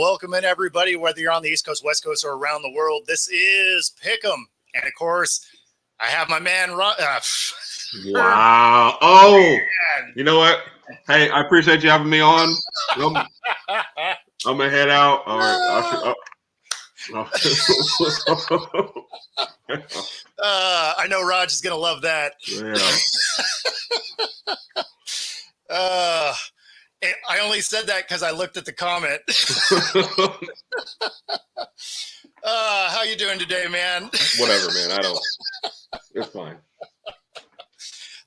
welcome in everybody, whether you're on the East Coast, West Coast, or around the world. This is Pick'em. And of course, I have my man, Wow. Oh, you know what? Hey, I appreciate you having me on. I'm going to head out. All right. I know Raj is going to love that. Yeah. I only said that because I looked at the comment. How you doing today, man? Whatever, man. It's fine.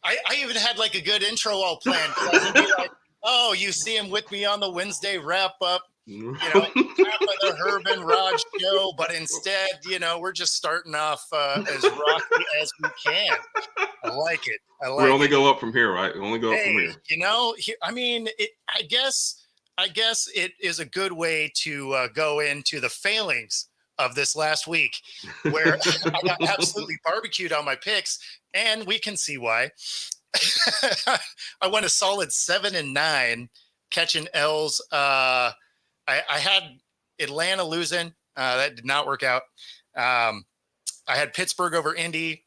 I even had like a good intro all planned. I was gonna be like, oh, you see him with me on the Wednesday wrap up, half of the Herb and Raj show. But instead, we're just starting off as rocky as we can. I like it. We only go up from here, right? We only go up from here. I guess it is a good way to go into the failings of this last week, where I got absolutely barbecued on my picks, and we can see why. I went a solid 7-9, catching L's. I had Atlanta losing. That did not work out. I had Pittsburgh over Indy,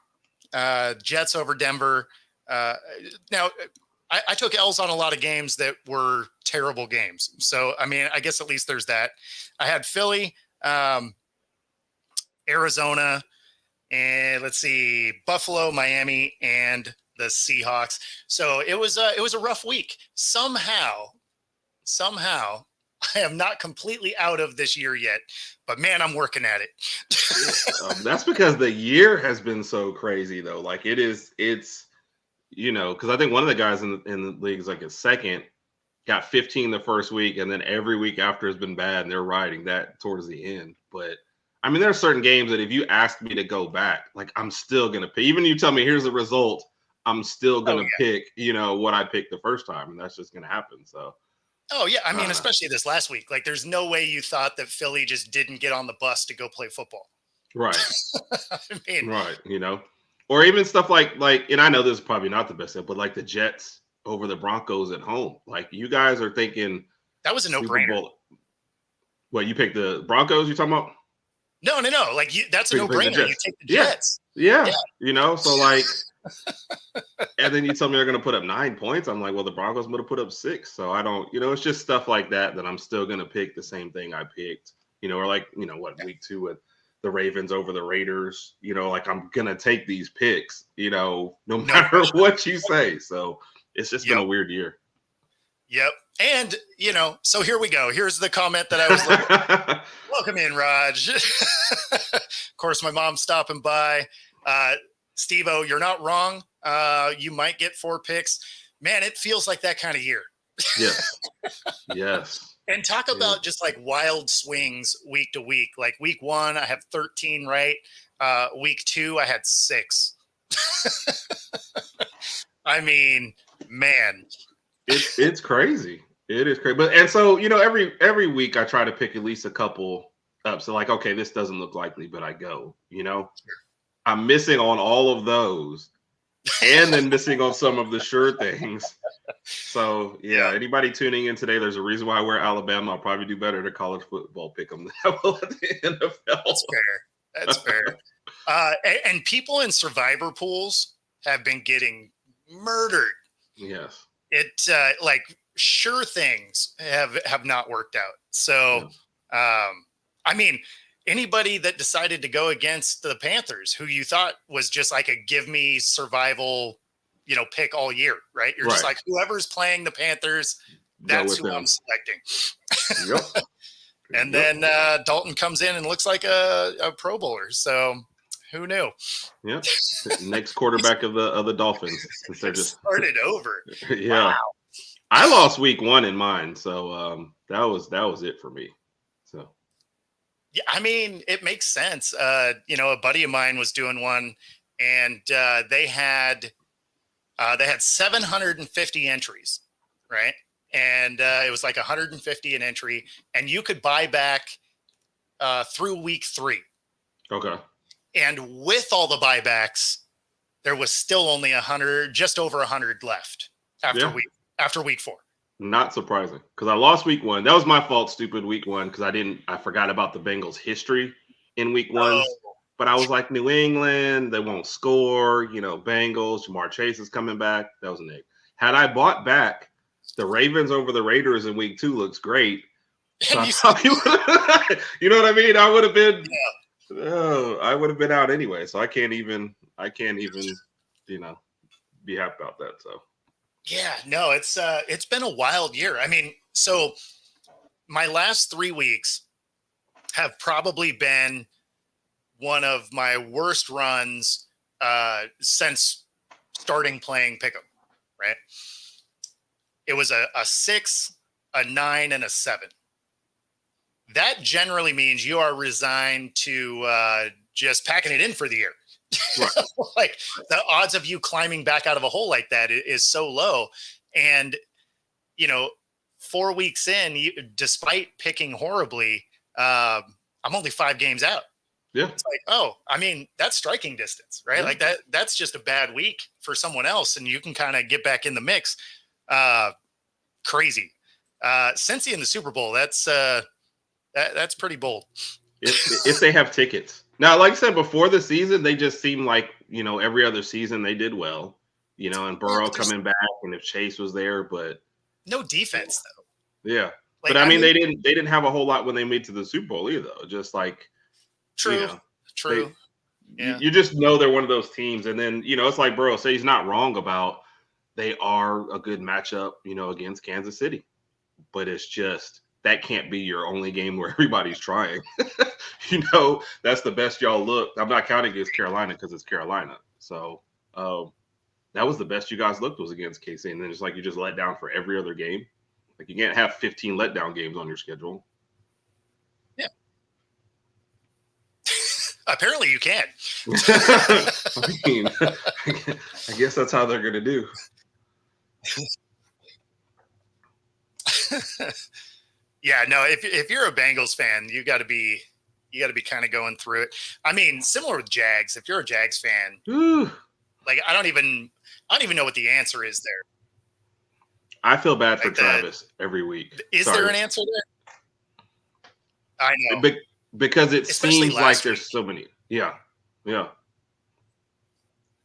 Jets over Denver. Now, I took L's on a lot of games that were terrible games. So, I guess at least there's that. I had Philly, Arizona, and let's see, Buffalo, Miami, and the Seahawks. So it was a rough week. Somehow, I am not completely out of this year yet, but man, I'm working at it. That's because the year has been so crazy, though. Like it's because I think one of the guys in the league is like a second, got 15 the first week, and then every week after has been bad, and they're riding that towards the end. But there are certain games that if you asked me to go back, like I'm still gonna pick. Even you tell me here's the result, I'm still gonna pick, what I picked the first time, and that's just gonna happen. So. Oh yeah, especially this last week. Like, there's no way you thought that Philly just didn't get on the bus to go play football. Right. Right. Or even stuff like, and I know this is probably not the best, but like the Jets over the Broncos at home. Like, you guys are thinking that was a no-brainer. What, you picked the Broncos? You talking about? No. Like, that's a no-brainer. You take the Jets. Yeah. So like. And then you tell me they're going to put up 9 points. I'm like, well, the Broncos would have put up 6. So I don't, it's just stuff like that I'm still going to pick the same thing I picked, or like, week 2 with the Ravens over the Raiders, like I'm going to take these picks, no matter what you say. So it's just been a weird year. Yep. And, so here we go. Here's the comment that I was like, welcome in, Raj. Of course, my mom's stopping by. Steve-O, you're not wrong. You might get 4 picks. Man, it feels like that kind of year. Yes. And talk about just like wild swings week to week. Like week 1, I have 13 right. Week 2, I had 6. Man. It's crazy. It is crazy. But, and so, every week I try to pick at least a couple up. So like, okay, this doesn't look likely, but I go, Sure. I'm missing on all of those and then missing on some of the sure things. So, anybody tuning in today, there's a reason why I wear Alabama. I'll probably do better at a college football pick them than I will at the NFL. That's fair. And people in survivor pools have been getting murdered. Yes. It like sure things have not worked out. So, anybody that decided to go against the Panthers, who you thought was just like a give me survival, pick all year, right? You're just like, whoever's playing the Panthers, that's who I'm selecting. Yep. And then Dalton comes in and looks like a Pro Bowler. So who knew? Yep. Next quarterback of the Dolphins. They just started over. Yeah. Wow. I lost week 1 in mine. So that was it for me. So. Yeah, it makes sense. A buddy of mine was doing one, and they had 750 entries, right? And it was like 150 an entry, and you could buy back through week 3. Okay. And with all the buybacks, there was still only 100, just over 100 left after week 4. Not surprising because I lost week one. That was my fault. Stupid week one because I forgot about the Bengals' history in week one. Oh, But I was like, New England, they won't score. Bengals, Jamar Chase is coming back. That was an egg. Had I bought back the Ravens over the Raiders in week two, looks great. So and you know what I mean? I would have been, yeah. I would have been out anyway. So I can't even, be happy about that. So Yeah, no, it's been a wild year. I mean, so my last 3 weeks have probably been one of my worst runs since starting playing pick'em. Right? It was a 6, a 9, and a 7. That generally means you are resigned to just packing it in for the year. right. Like the odds of you climbing back out of a hole like that is so low. And, 4 weeks in, despite picking horribly, I'm only 5 games out. Yeah. It's like, oh, I mean, that's striking distance, right? Yeah. Like that's just a bad week for someone else. And you can kind of get back in the mix. Crazy. Cincy in the Super Bowl, that's pretty bold. If they have tickets. Now, like I said, before the season, they just seemed like, every other season they did well, and Burrow coming back and if Chase was there, but no defense though. Yeah. Like, But I mean, they didn't have a whole lot when they made to the Super Bowl either. Just like True. True. Yeah. You just know they're one of those teams. And then, it's like Burrow say he's not wrong about they are a good matchup, against Kansas City. But it's just that can't be your only game where everybody's trying. That's the best y'all look. I'm not counting against Carolina because it's Carolina. So that was the best you guys looked was against KC. And then it's like you just let down for every other game. Like you can't have 15 letdown games on your schedule. Yeah. Apparently you can. I mean, I guess that's how they're going to do. Yeah, no, if you're a Bengals fan, you got to be kind of going through it. I mean, similar with Jags. If you're a Jags fan, like I don't even know what the answer is there. I feel bad for Travis every week. Is there an answer there? I know. Because it Especially seems like there's so many. Yeah. Yeah.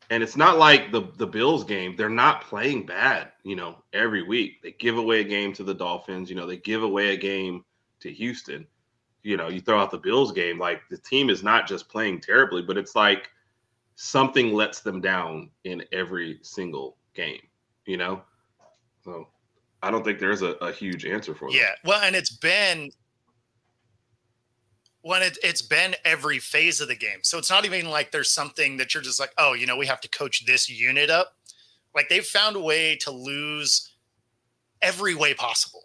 And it's not like the Bills game. They're not playing bad, every week. They give away a game to the Dolphins. They give away a game to Houston. You throw out the Bills game, like the team is not just playing terribly, but it's like something lets them down in every single game, So I don't think there's a huge answer for them. Yeah. Well, and it's been it's been every phase of the game. So it's not even like there's something that you're just like, oh, we have to coach this unit up. Like they've found a way to lose every way possible.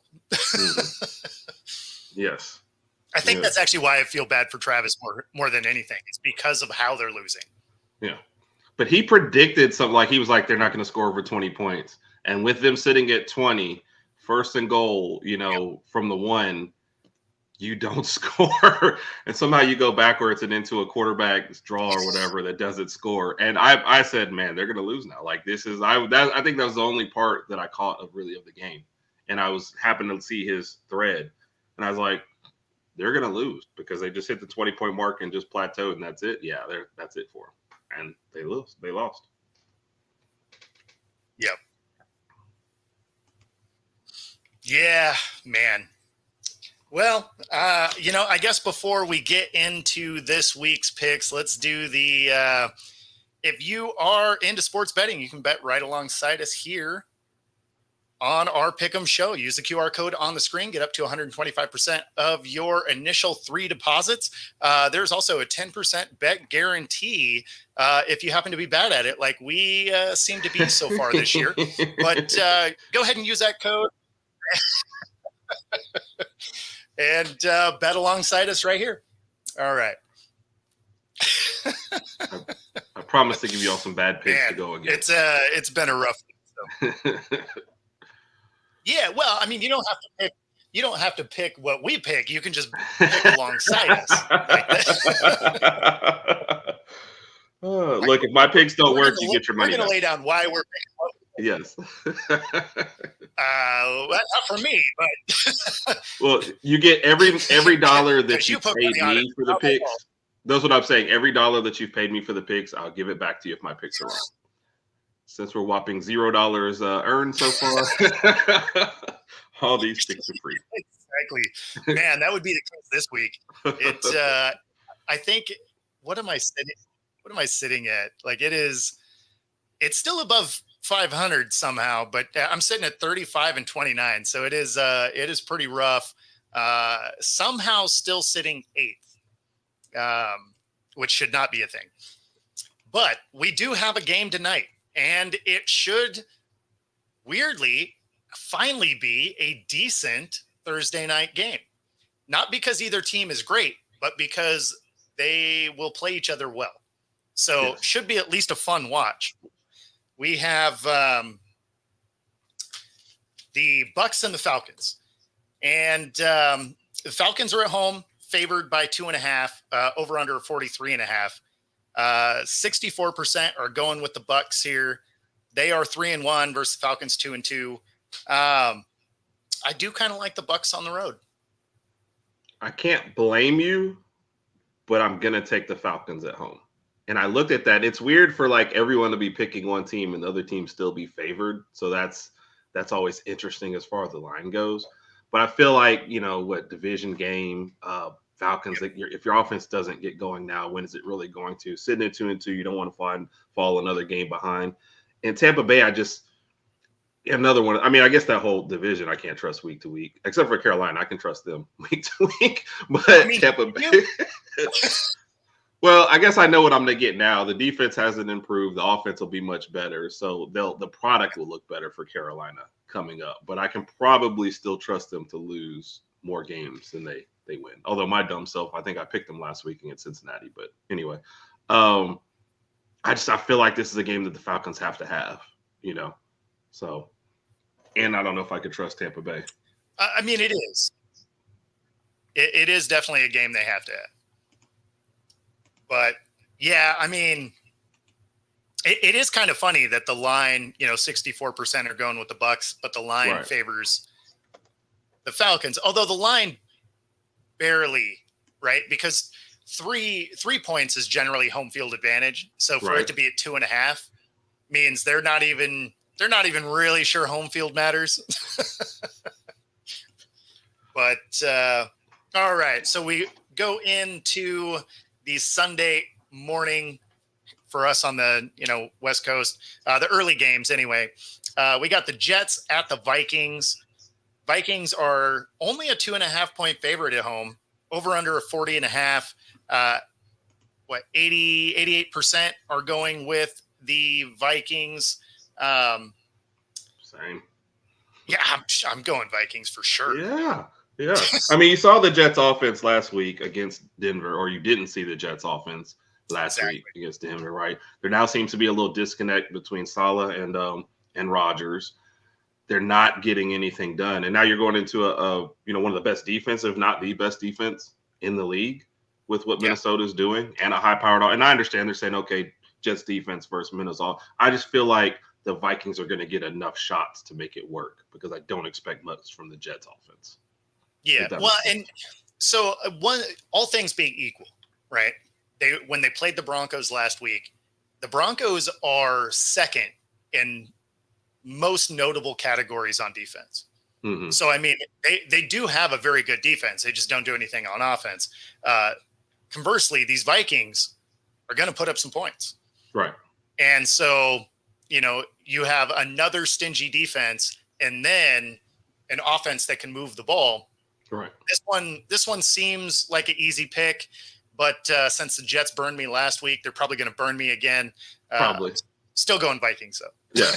Yes. I think that's actually why I feel bad for Travis more than anything. It's because of how they're losing. Yeah. But he predicted something like he was like, they're not going to score over 20 points. And with them sitting at 20, first and goal, from the 1, you don't score. And somehow you go backwards and into a quarterback draw or whatever that doesn't score. And I said, man, they're going to lose now. Like this is, I think that was the only part that I caught of the game. And I happened to see his thread. And I was like, they're going to lose because they just hit the 20-point mark and just plateaued. And that's it. Yeah, that's it for them. And they lost. Yep. Yeah, man. Well, I guess before we get into this week's picks, let's do the if you are into sports betting, you can bet right alongside us here on our Pick'em show. Use the QR code on the screen, get up to 125% of your initial 3 deposits. There's also a 10% bet guarantee if you happen to be bad at it, like we seem to be so far this year. But go ahead and use that code. And bet alongside us right here. All right. I promise to give you all some bad picks to go again. It's been a rough week. So. Yeah, well, I mean, you don't have to pick what we pick. You can just pick alongside us. Look, if my picks don't work, you get your money. We're going to lay down why we're picking. Yes. Not for me, but Well, you get every dollar that because you you put paid money on it. me for the picks. That's what I'm saying. Every dollar that you've paid me for the picks, I'll give it back to you if my picks are wrong. Since we're whopping $0 earned so far, all these picks are free. Exactly, man. That would be the case this week. It. I think. What am I sitting? What am I sitting at? Like it is. It's still above 500 somehow, but I'm sitting at 35 and 29. So it is pretty rough. Somehow still sitting eighth, which should not be a thing. But we do have a game tonight, and it should weirdly finally be a decent Thursday night game. Not because either team is great, but because they will play each other well. So Yes. should be at least a fun watch. We have the Bucks and the Falcons, and the Falcons are at home, favored by 2.5, over under 43.5. 64% are going with the Bucks here. They are 3-1 versus Falcons 2-2. I do kind of like the Bucks on the road. I can't blame you, but I'm gonna take the Falcons at home. And I looked at that. It's weird for like everyone to be picking one team and the other team still be favored. So that's always interesting as far as the line goes. But I feel like, what division game, Falcons, like if your offense doesn't get going now, when is it really going to? Sitting at 2-2, you don't want to fall another game behind. And Tampa Bay, another one. I mean, I guess that whole division I can't trust week to week, except for Carolina. I can trust them week to week. But Tampa Bay. Well, I guess I know what I'm going to get now. The defense hasn't improved. The offense will be much better. So the product will look better for Carolina coming up. But I can probably still trust them to lose more games than they win. Although my dumb self, I think I picked them last week against Cincinnati. But anyway, I feel like this is a game that the Falcons have to have, So, and I don't know if I could trust Tampa Bay. I mean, it is. It is definitely a game they have to have. But yeah, I mean, it is kind of funny that the line, 64% are going with the Bucks, but the line favors the Falcons. Although the line barely, right? Because three points is generally home field advantage. So for it to be at 2.5 means they're not even really sure home field matters. But all right, so we go into the Sunday morning for us on the West Coast, the early games anyway. We got the Jets at the Vikings. Vikings are only a 2.5 point favorite at home, over under a 40.5. 88% are going with the Vikings. Same. Yeah, I'm going Vikings for sure. Yeah. I mean, you saw the Jets offense last week against Denver, or you didn't see the Jets offense last week against Denver, right? There now seems to be a little disconnect between Saleh and Rodgers. They're not getting anything done. And now you're going into one of the best defense, if not the best defense in the league with what Minnesota's doing, and a high-powered. And I understand they're saying, okay, Jets defense versus Minnesota. I just feel like the Vikings are going to get enough shots to make it work because I don't expect much from the Jets offense. Yeah, well, and so all things being equal, right? When they played the Broncos last week, the Broncos are second in most notable categories on defense. Mm-hmm. So, I mean, they do have a very good defense. They just don't do anything on offense. Conversely, these Vikings are going to put up some points. Right. And so, you have another stingy defense and then an offense that can move the ball. Right. This one seems like an easy pick, but since the Jets burned me last week, they're probably going to burn me again. Probably. Still going Vikings though. Yeah.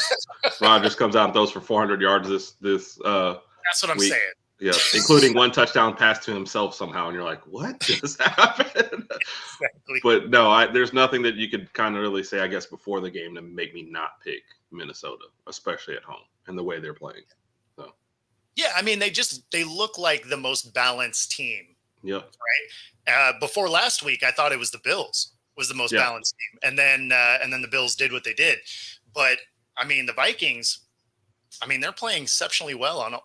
Rodgers comes out and throws for 400 yards this That's what I'm saying. Yeah, including one touchdown pass to himself somehow, and you're like, "What just happened?" Exactly. But no, there's nothing that you could kind of really say, I guess, before the game to make me not pick Minnesota, especially at home and the way they're playing. So. Yeah, I mean, they look like the most balanced team. Yeah. Right. Before last week, I thought it was the Bills was the most balanced team, and then the Bills did what they did. But I mean, the Vikings I mean, they're playing exceptionally well on,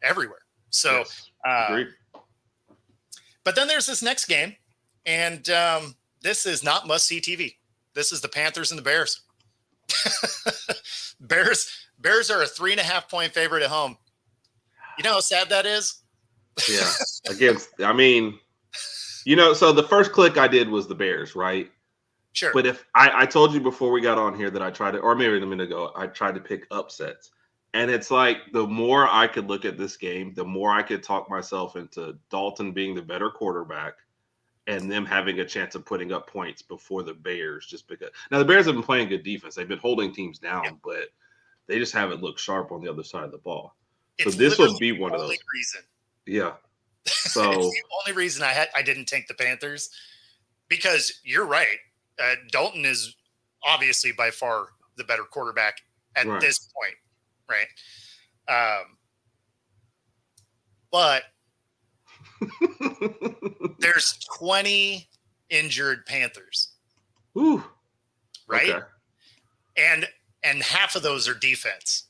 everywhere. So, Yes. Agreed. But then there's this next game, and this is not must-see TV. This is the Panthers and the Bears. Bears are a 3.5-point favorite at home. You know how sad that is? Yeah. So the first click I did was the Bears, right? Sure. But if I told you before we got on here that I tried to, or maybe a minute ago, I tried to pick upsets. And it's like the more I could look at this game, the more I could talk myself into Dalton being the better quarterback and them having a chance of putting up points before the Bears, just because. Now, the Bears have been playing good defense. They've been holding teams down, but they just haven't looked sharp on the other side of the ball. So this would be one of those. Reason. Yeah. So it's the only reason I didn't take the Panthers, because you're right. Dalton is obviously by far the better quarterback at this point, right? But there's 20 injured Panthers. Ooh. Right? Okay. And half of those are defense.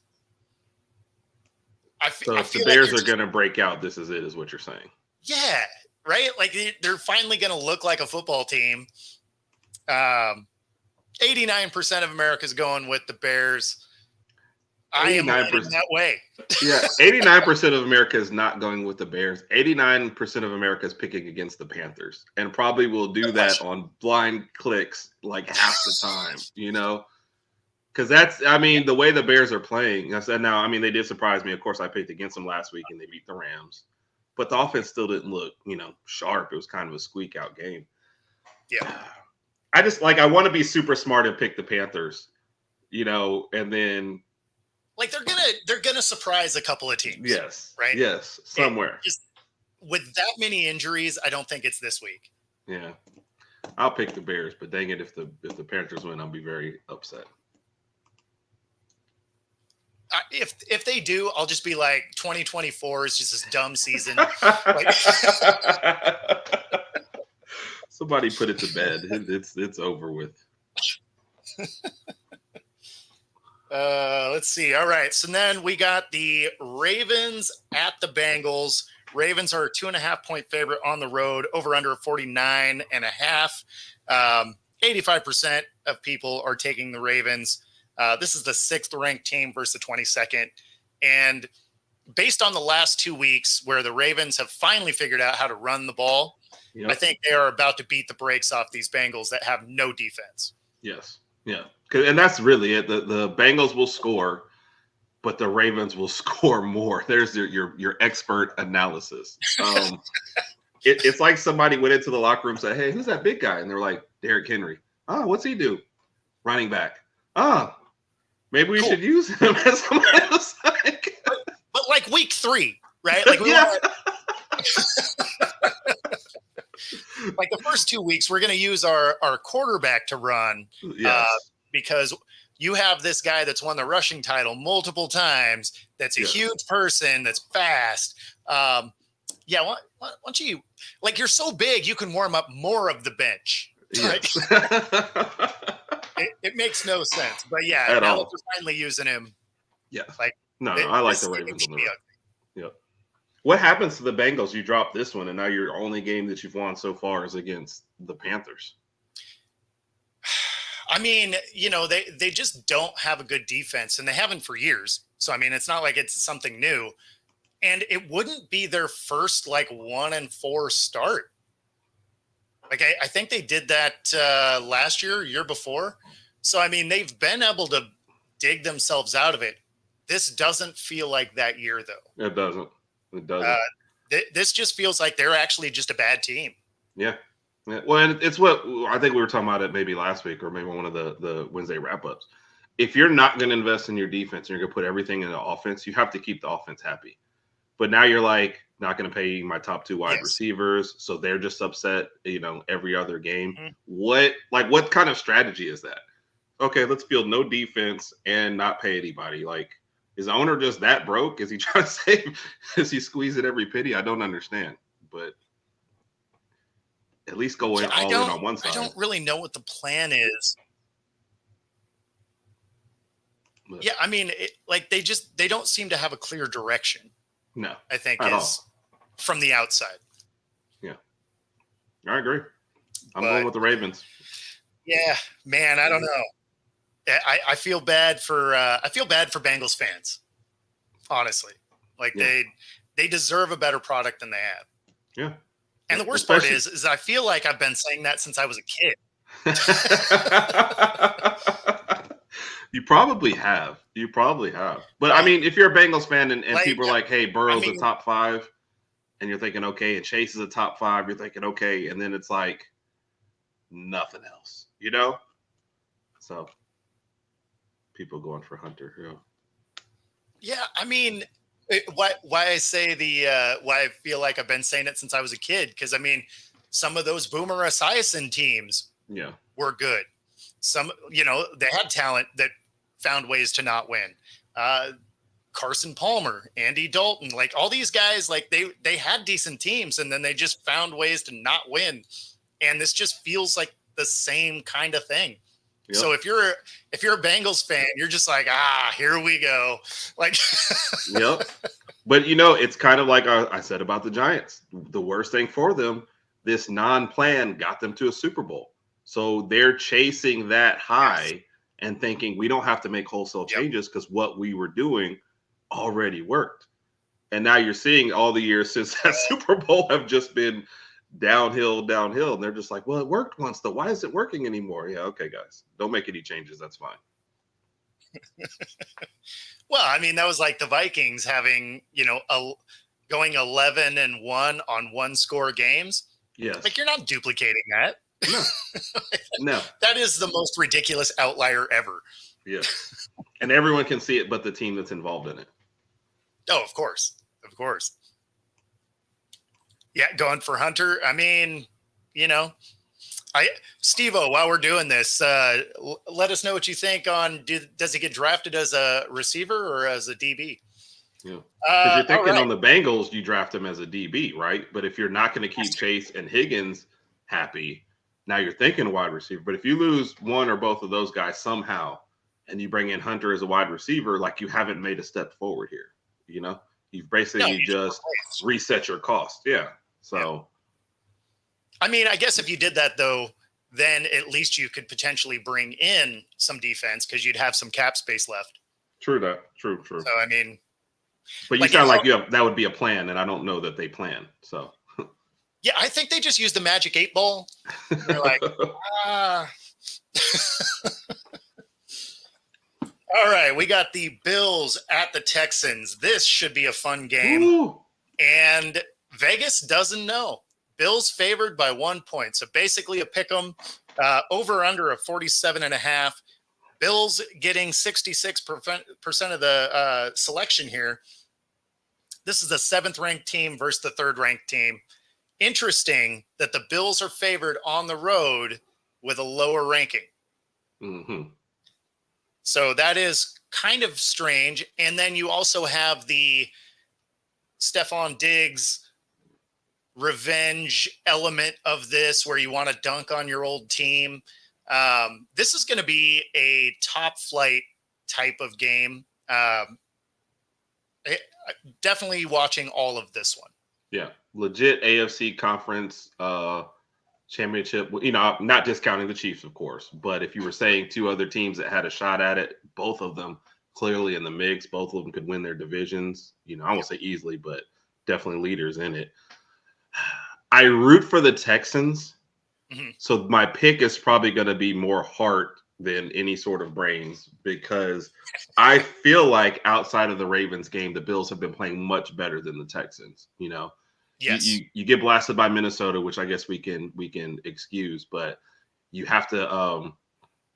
So if the Bears are going to break out, this is it, is what you're saying. Yeah, right? Like they're finally going to look like a football team. 89% of America is going with the Bears. I am leaning that way. Yeah, 89% of America is not going with the Bears. 89% of America is picking against the Panthers, and probably will do that on blind clicks like half the time, Because the way the Bears are playing. I said, now, they did surprise me. Of course, I picked against them last week, and they beat the Rams. But the offense still didn't look, sharp. It was kind of a squeak out game. Yeah. I want to be super smart and pick the Panthers, and then. Like they're gonna surprise a couple of teams. Yes. Right. Yes. Somewhere. Just with that many injuries, I don't think it's this week. Yeah. I'll pick the Bears, but dang it, if the Panthers win, I'll be very upset. If they do, I'll just be like, 2024 is just this dumb season. Somebody put it to bed. It's over with. Let's see. All right. So then we got the Ravens at the Bengals. Ravens are a 2.5-point favorite on the road, over under 49.5. 85% of people are taking the Ravens. This is the 6th ranked team versus the 22nd. And based on the last 2 weeks where the Ravens have finally figured out how to run the ball, I think they are about to beat the brakes off these Bengals that have no defense. Yes. Yeah. And that's really it. The Bengals will score, but the Ravens will score more. There's your expert analysis. It's like somebody went into the locker room and said, hey, who's that big guy? And they're like, Derrick Henry. Oh, what's he do? Running back. Oh, maybe we should use him as somebody else. But like week 3, right? Like like the first 2 weeks, we're going to use our quarterback to run. Yes. Because you have this guy that's won the rushing title multiple times. That's a huge person. That's fast. Why don't you, like, you're so big, you can warm up more of the bench. Yes. It makes no sense. But now that we're finally using him. Yeah. I like the Ravens. Yep. What happens to the Bengals? You drop this one, and now your only game that you've won so far is against the Panthers. They just don't have a good defense, and they haven't for years. So, it's not like it's something new. And it wouldn't be their first, 1-4 start. I think they did that last year before. So, they've been able to dig themselves out of it. This doesn't feel like that year, though. It doesn't. This just feels like they're actually just a bad team. Yeah. Yeah, well, and it's what I think we were talking about it maybe last week or maybe one of the Wednesday wrap-ups. If you're not going to invest in your defense and you're going to put everything in the offense, you have to keep the offense happy. But now you're not going to pay my top 2 wide receivers, so they're just upset, every other game. Mm-hmm. What kind of strategy is that? Okay, let's field no defense and not pay anybody. Is the owner just that broke? Is he trying to save? Is he squeezing every penny? I don't understand, but. At least go all in on one side. I don't really know what the plan is. But Yeah, I mean, like they don't seem to have a clear direction. no, I think at is all. from the outside. Yeah, I agree. I'm going But with the Ravens. yeah, man, I don't know. I feel bad for Bengals fans, honestly. Like Yeah, they deserve a better product than they have. yeah, And yeah. the worst part Especially. is I feel like I've been saying that since I was a kid. You probably have. You probably have. But I Like mean, if you're a Bengals fan and like people are like, hey, I Burrow's a mean, top five, and you're thinking, okay, and Chase is a top five, you're thinking, okay, and then it's like nothing else, you know? So people going for Hunter. Yeah. yeah, I mean, why I say why I feel like I've been saying it since I was a kid, because I mean, some of those Boomer Esiason teams Yeah. were good. Some, they had talent that found ways to not win. Carson Palmer, Andy Dalton, like all these guys, like they had decent teams, and then they just found ways to not win. And this just feels like the same kind of thing. Yep. So if you're a Bengals fan, you're just like, here we go. Like, Yep. But it's kind of like I said about the Giants. The worst thing for them, this non-plan got them to a Super Bowl. So they're chasing that high yes. and thinking we don't have to make wholesale Yep. changes because what we were doing already worked. And now you're seeing all the years since that Super Bowl have just been downhill. And they're just like, well, it worked once though. Why is it working anymore? Yeah, okay, guys. Don't make any changes. That's fine. Well, I mean, that was like the Vikings having, going 11-1 on one score games. Yes. Like, you're not duplicating that. No. No. That is the most ridiculous outlier ever. Yeah. And everyone can see it but the team that's involved in it. Oh, of course. Of course. Yeah, going for Hunter. I mean, Steve-O, while we're doing this, let us know what you think on does he get drafted as a receiver or as a DB? Yeah. Because you're thinking right. on the Bengals, you draft him as a DB, right? But if you're not going to keep Chase and Higgins happy, now you're thinking wide receiver. But if you lose one or both of those guys somehow and you bring in Hunter as a wide receiver, like you haven't made a step forward here. You've basically just reset your cost. Yeah. So, I mean, I guess if you did that though, then at least you could potentially bring in some defense because you'd have some cap space left. True that. True. So, I mean, but you sound like that would be a plan, and I don't know that they plan. So, yeah, I think they just use the magic 8 ball. They're like, All right, we got the Bills at the Texans. This should be a fun game. Ooh. And Vegas doesn't know. Bills favored by 1 point. So basically a pick 'em, over under a 47.5. Bills getting 66% of the selection here. This is the 7th ranked team versus the 3rd ranked team. Interesting that the Bills are favored on the road with a lower ranking. Mm-hmm. So that is kind of strange. And then you also have the Stephon Diggs revenge element of this where you want to dunk on your old team. This is going to be a top flight type of game. Definitely watching all of this one. Yeah. Legit AFC conference championship. Not discounting the Chiefs, of course, but if you were saying two other teams that had a shot at it, both of them clearly in the mix, both of them could win their divisions. I won't say easily, but definitely leaders in it. I root for the Texans. Mm-hmm. So my pick is probably going to be more heart than any sort of brains because I feel like outside of the Ravens game, the Bills have been playing much better than the Texans. Yes. You get blasted by Minnesota, which I guess we can excuse, but you have to,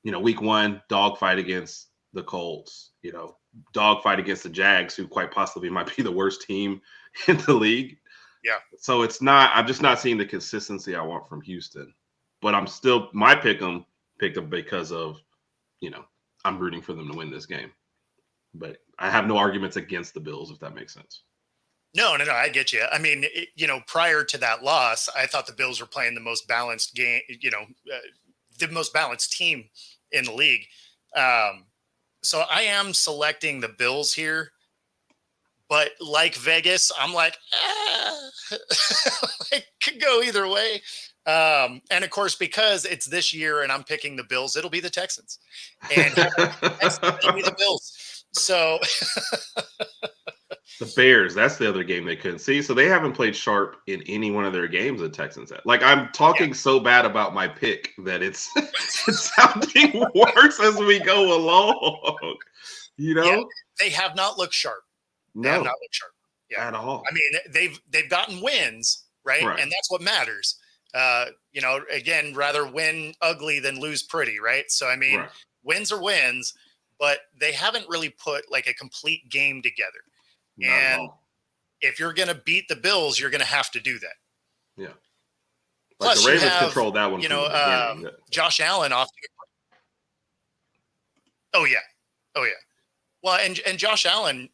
week 1 dogfight against the Colts, dogfight against the Jags, who quite possibly might be the worst team in the league. Yeah. So I'm just not seeing the consistency I want from Houston, but I'm still picked them because of, I'm rooting for them to win this game, but I have no arguments against the Bills, if that makes sense. No, I get you. I mean, prior to that loss, I thought the Bills were playing the most balanced game, the most balanced team in the league. So I am selecting the Bills here, but like Vegas, I'm like, it could go either way. And of course, because it's this year and I'm picking the Bills, it'll be the Texans. And it'll be the Bills. So the Bears, that's the other game they couldn't see. So they haven't played sharp in any one of their games the Texans had. Like, I'm talking so bad about my pick that it's it's sounding worse as we go along. You know? yeah, they have not looked sharp. They have No, not looked sharp. Yeah. at all. I mean, they've gotten wins, right? Right. And that's what matters. Again, rather win ugly than lose pretty, right? So I mean, Right. wins are wins, but they haven't really put like a complete game together. Not at And all. if you're going to beat the Bills, you're going to have to do that. Yeah. Like Plus, the you Ravens have, controlled that one. you from know, the beginning. Josh Allen off. Oh yeah. Well, and Josh Allen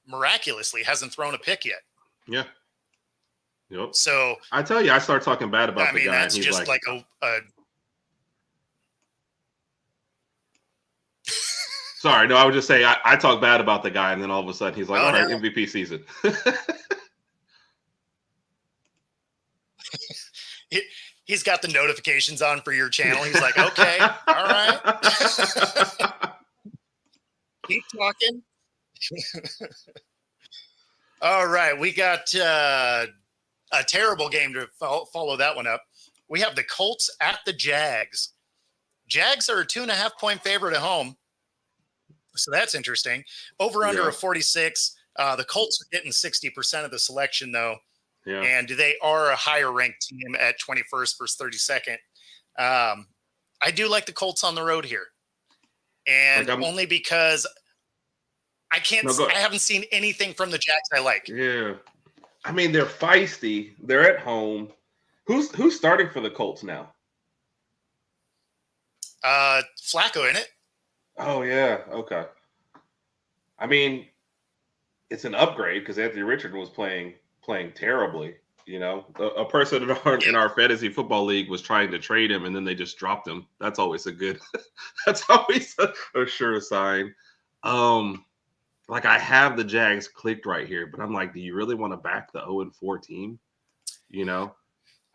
miraculously hasn't thrown a pick yet. Yeah. Yep. So I tell you, I start talking bad about I the mean, guy. And that's he's just like a sorry, no, I would just say I talk bad about the guy, and then all of a sudden he's like, Oh, all right, no. MVP season. he's got the notifications on for your channel. He's like, okay, all right. Keep talking. All right. We got a terrible game to follow that one up. We have the Colts at the Jags. Jags are a 2.5-point favorite at home. So that's interesting. Over under Yeah. a 46. The Colts are getting 60% of the selection, though. Yeah. And they are a higher ranked team at 21st versus 32nd. I do like the Colts on the road here. And Like, only because I haven't seen anything from the Jags I like. Yeah. I mean, they're feisty. They're at home. Who's starting for the Colts now? Flacco in it. Oh yeah. Okay. I mean, it's an upgrade because Anthony Richardson was playing terribly. You know, a person in our fantasy football league was trying to trade him, and then they just dropped him. That's always a good. That's always a sure sign. Like, I have the Jags clicked right here, but I'm like, do you really want to back the 0-4 team? You know,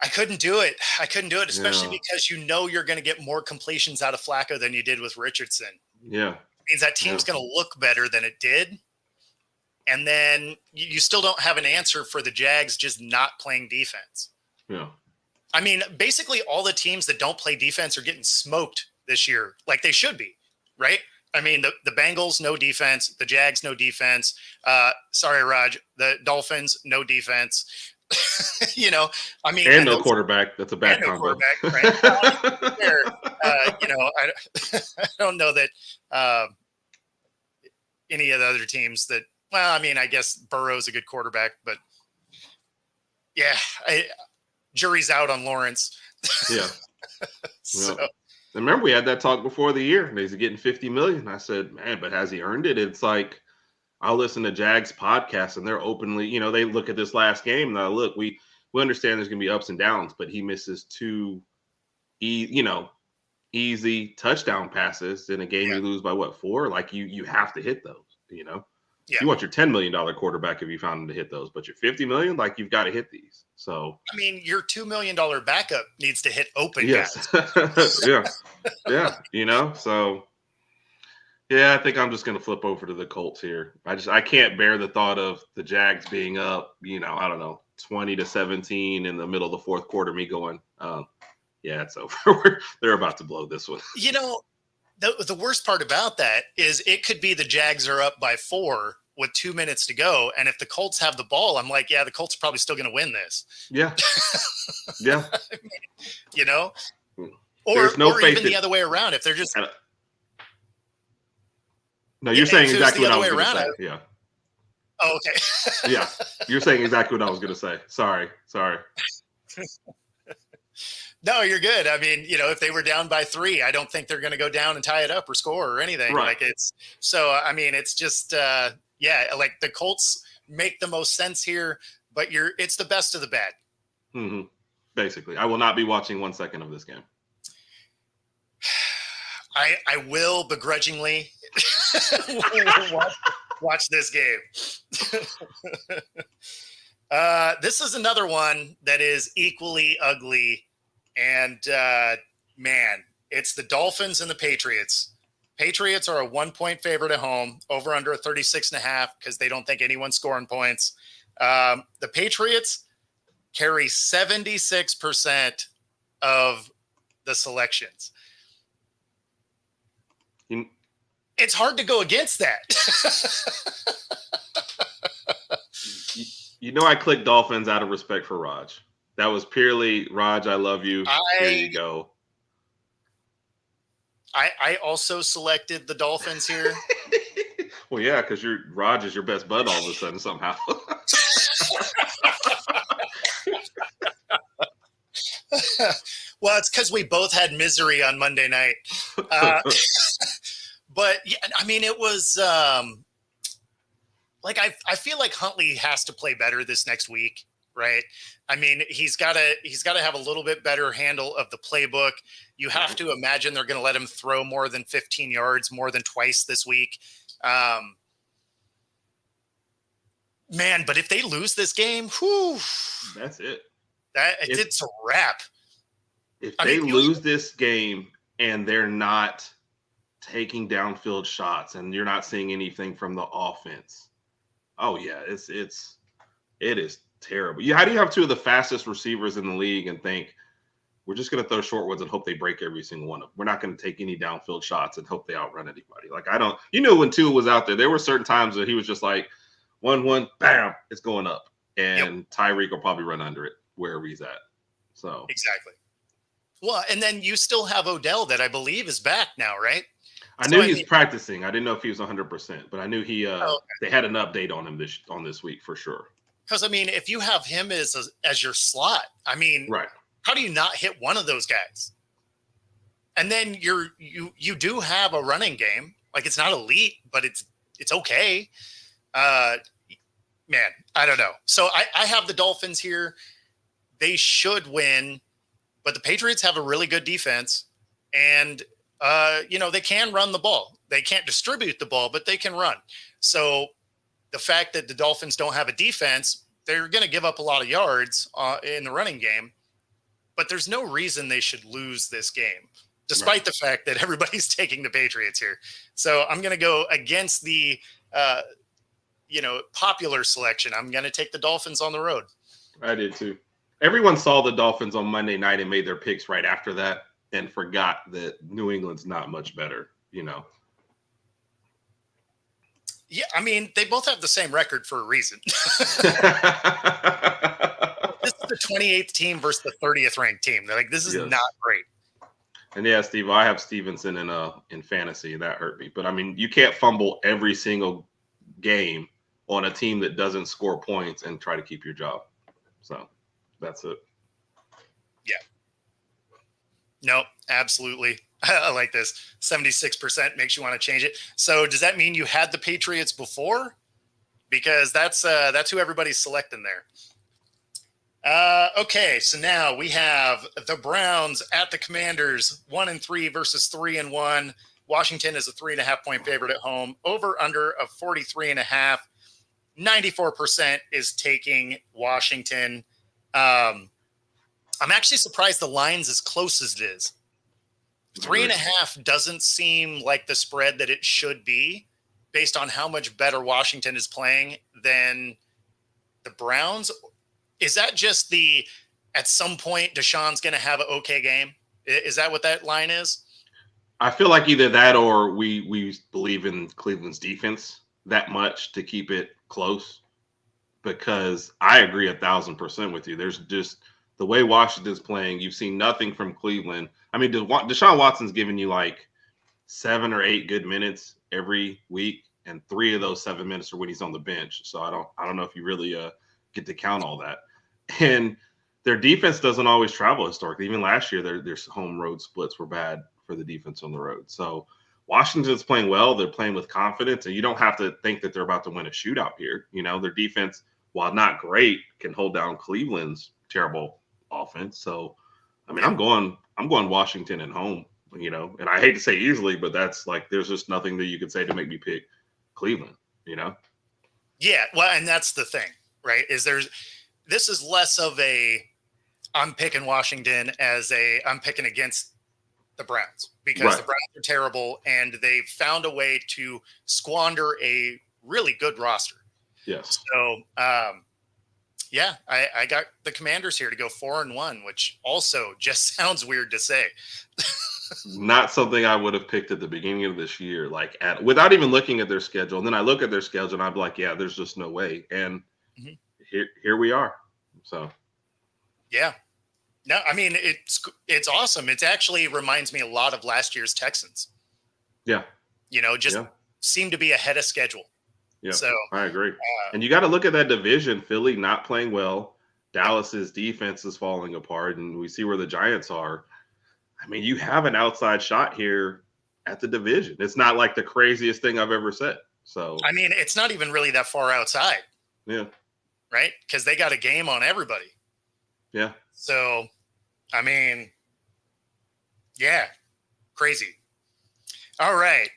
I couldn't do it, especially Yeah. because you're going to get more completions out of Flacco than you did with Richardson. yeah, It means that team's going to look better than it did. And then you still don't have an answer for the Jags just not playing defense. yeah, I mean, basically all the teams that don't play defense are getting smoked this year, like they should be, right? I mean, the Bengals, no defense. The Jags, no defense. Sorry, Raj. The Dolphins, no defense. I mean, and no quarterback. That's a bad no combo. quarterback, right? I don't know that any of the other teams that. Well, I mean, I guess Burrow's a good quarterback, but yeah, jury's out on Lawrence. Yeah. So, Yeah. Remember, we had that talk before the year, and he's getting $50 million. I said, man, but has he earned it? It's like, I'll listen to Jags podcasts, and they're openly, they look at this last game. And look, we understand there's going to be ups and downs, but he misses two, easy touchdown passes in a game you lose by 4? Like, you have to hit those. Yeah. You want your $10 million quarterback if you found him to hit those, but your $50 million, like, you've got to hit these. So, I mean, your $2 million backup needs to hit open. yes. Guys. Yeah. So, yeah, I think I'm just going to flip over to the Colts here. I can't bear the thought of the Jags being up, I don't know, 20-17 in the middle of the fourth quarter, me going, yeah, it's over. They're about to blow this one. The worst part about that is it could be the Jags are up by 4 with 2 minutes to go. And if the Colts have the ball, I'm like, yeah, the Colts are probably still going to win this. Yeah. Yeah. Or, There's no or faith even the other way around. If they're just. No, you're saying if it was exactly the what I other was way going to around, say. Yeah. Oh, okay. Yeah. You're saying exactly what I was going to say. Sorry. No, you're good. I mean, if they were down by 3, I don't think they're going to go down and tie it up or score or anything. Right. Like it's just, like the Colts make the most sense here, but it's the best of the bad. Mm-hmm. Basically, I will not be watching 1 second of this game. I will begrudgingly watch this game. This is another one that is equally ugly. And man, it's the Dolphins and the Patriots. Patriots are a 1-point favorite at home, over under a 36.5 because they don't think anyone's scoring points. The Patriots carry 76% of the selections. It's hard to go against that. You know, I clicked Dolphins out of respect for Raj. That was purely Raj. I love you. There you go. I also selected the Dolphins here. Well, yeah, because Raj is your best bud all of a sudden somehow. Well, it's because we both had misery on Monday night. But yeah, I mean, it was like I feel like Huntley has to play better this next week, right? I mean, he's got to have a little bit better handle of the playbook. You have to imagine they're going to let him throw more than 15 yards more than twice this week. Man, but if they lose this game, whew, that's it. It's a wrap. If they lose this game and they're not taking downfield shots and you're not seeing anything from the offense, oh yeah, it is terrible. How do you have two of the fastest receivers in the league and think we're just going to throw short ones and hope they break every single one of them? We're not going to take any downfield shots and hope they outrun anybody. Like, when Tua was out there were certain times that he was just like 1-1, bam, it's going up, and Tyreek will probably run under it wherever he's at. So exactly. Well, and then you still have Odell that I believe is back now, right? I knew he was practicing. I didn't know if he was 100%, but I knew they had an update on him this week for sure. Because I mean, if you have him as your slot, I mean, right? How do you not hit one of those guys? And then you do have a running game. Like, it's not elite, but it's okay. Man, I don't know. So I have the Dolphins here. They should win, but the Patriots have a really good defense, and they can run the ball. They can't distribute the ball, but they can run. So the fact that the Dolphins don't have a defense, they're going to give up a lot of yards in the running game, but there's no reason they should lose this game, despite the fact that everybody's taking the Patriots here. So I'm going to go against the, popular selection. I'm going to take the Dolphins on the road. I did too. Everyone saw the Dolphins on Monday night and made their picks right after that and forgot that New England's not much better, Yeah, I mean, they both have the same record for a reason. This is the 28th team versus the 30th ranked team. They're like, this is not great. And yeah, Steve, I have Stevenson in fantasy, and that hurt me. But I mean, you can't fumble every single game on a team that doesn't score points and try to keep your job. So that's it. Yeah. No, absolutely. I like this. 76% makes you want to change it. So does that mean you had the Patriots before? Because that's who everybody's selecting there. Okay, so now we have the Browns at the Commanders, 1-3 versus 3-1. Washington is a 3.5-point favorite at home. Over under of 43.5. 94% is taking Washington. I'm actually surprised the line's as close as it is. 3.5 doesn't seem like the spread that it should be based on how much better Washington is playing than the Browns. Is that just at some point Deshaun's going to have an okay game? Is that what that line is? I feel like either that or we believe in Cleveland's defense that much to keep it close, because I agree 1,000% with you. There's just the way Washington's playing. You've seen nothing from Cleveland. I mean, Deshaun Watson's giving you like 7 or 8 good minutes every week, and 3 of those 7 minutes are when he's on the bench. So I don't know if you really get to count all that. And their defense doesn't always travel historically. Even last year, their home road splits were bad for the defense on the road. So Washington's playing well. They're playing with confidence, and you don't have to think that they're about to win a shootout here. Their defense, while not great, can hold down Cleveland's terrible offense. So, I mean, I'm going Washington at home you know, and I hate to say easily, but that's like, there's just nothing that you could say to make me pick Cleveland, you know? Yeah, well, and that's the thing, right? This is less of a I'm picking Washington as a I'm picking against the Browns because Right. the Browns are terrible and they found a way to squander a really good roster. Yes. So, yeah, I got the Commanders here to go 4-1, which also just sounds weird to say. Not something I would have picked at the beginning of this year, like without even looking at their schedule. And then I look at their schedule and I'm like, yeah, there's just no way. And Mhm. here we are. So Yeah, no, I mean it's awesome. It actually reminds me a lot of last year's Texans. yeah, Just yeah, seem to be ahead of schedule. yeah, So, I agree. And you got to look at that division. Philly not playing well. Dallas's defense is falling apart, and we see where the Giants are. I mean, you have an outside shot here at the division. It's not like the craziest thing I've ever said. So I mean, it's not even really that far outside, yeah, right? Because they got a game on everybody. yeah. So, I mean, yeah, crazy. All right,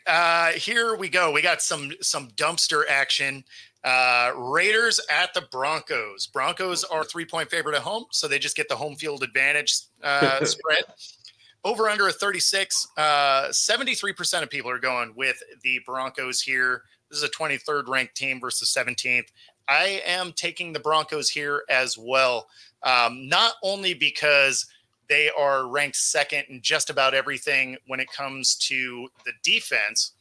here we go. We got some dumpster action. Raiders at the Broncos. Broncos are 3-point favorite at home, so they just get the home field advantage spread. Over under a 36. 73% of people are going with the Broncos here. This is a 23rd ranked team versus 17th. I am taking the Broncos here as well. Not only because they are ranked second in just about everything when it comes to the defense,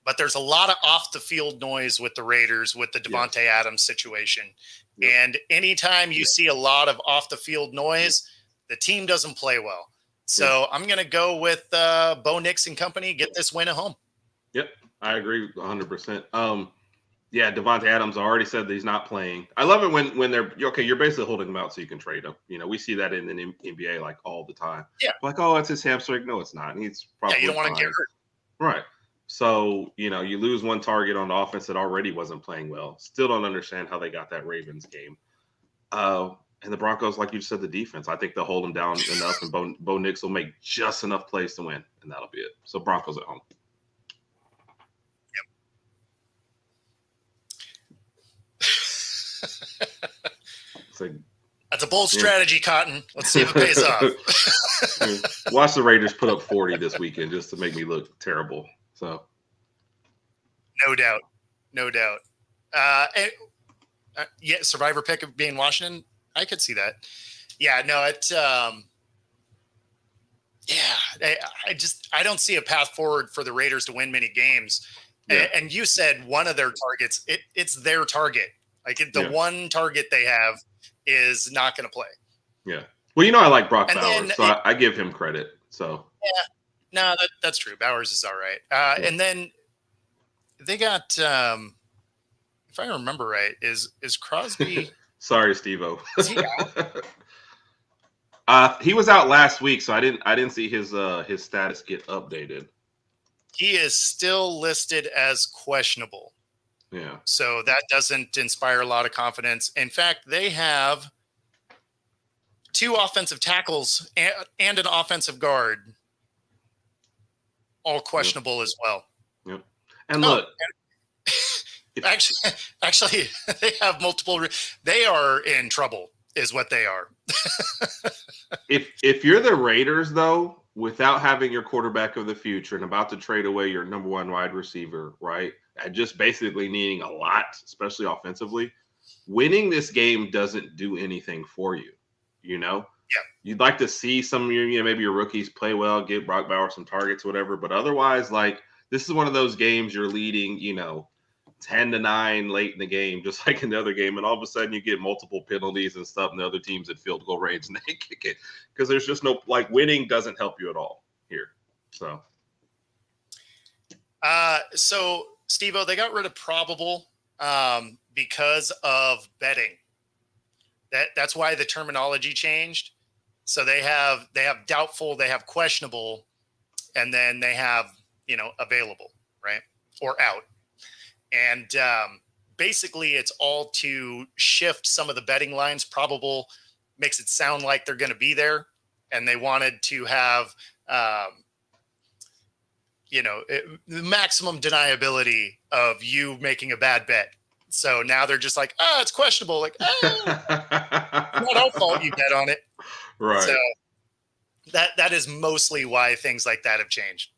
but there's a lot of off the field noise with the Raiders with the Devontae Adams situation. Yep. And anytime you see a lot of off the field noise, the team doesn't play well. So I'm going to go with Bo Nix and company, get this win at home. Yep, I agree 100%. Yeah, Devontae Adams already said that he's not playing. I love it when they're okay. You're basically holding him out so you can trade him. You know, we see that in the NBA like all the time. Yeah, like, oh, it's his hamstring. No, it's not. He's probably you don't want to get hurt. Right. So you know, you lose one target on the offense that already wasn't playing well. Still don't understand how they got that Ravens game. And the Broncos, like you said, the defense. I think they'll hold them down enough, and Bo Nix will make just enough plays to win, and that'll be it. So Broncos at home. That's a bold strategy, Cotton. Let's see if it pays off. Watch the Raiders put up 40 this weekend just to make me look terrible. So, no doubt. Yeah, survivor pick of being Washington. I could see that. Yeah, no, I don't see a path forward for the Raiders to win many games. Yeah. And you said one of their targets, it's their target. Like the one target they have is not going to play. Yeah. Well, you know, I like Brock Bowers, so I give him credit. So yeah, no, that's true. Bowers is all right. And then they got, if I remember right, is Crosby? Sorry, Steve-O. Is he out? He was out last week, so I didn't see his status get updated. He is still listed as questionable. Yeah. So that doesn't inspire a lot of confidence. In fact, they have 2 offensive tackles and an offensive guard, all questionable as well. Yep. And look, actually, they have multiple. They are in trouble, is what they are. if you're the Raiders, though, without having your quarterback of the future and about to trade away your number 1 wide receiver, right? And just basically needing a lot, especially offensively, winning this game doesn't do anything for you. You know, you'd like to see some of your, maybe your rookies play well, get Brock Bowers some targets, whatever. But otherwise, like, this is one of those games you're leading, 10-9 late in the game, just like in the other game, and all of a sudden you get multiple penalties and stuff, and the other team's at field goal range and they kick it because there's just no, like, winning doesn't help you at all here. So Steve-O, they got rid of probable because of betting. That's why the terminology changed. So they have doubtful, they have questionable, and then they have available, right, or out. And basically, it's all to shift some of the betting lines. Probable makes it sound like they're going to be there, and they wanted to have um, the maximum deniability of you making a bad bet. So now they're just like, it's questionable. Like, not our fault you bet on it. Right. So that is mostly why things like that have changed.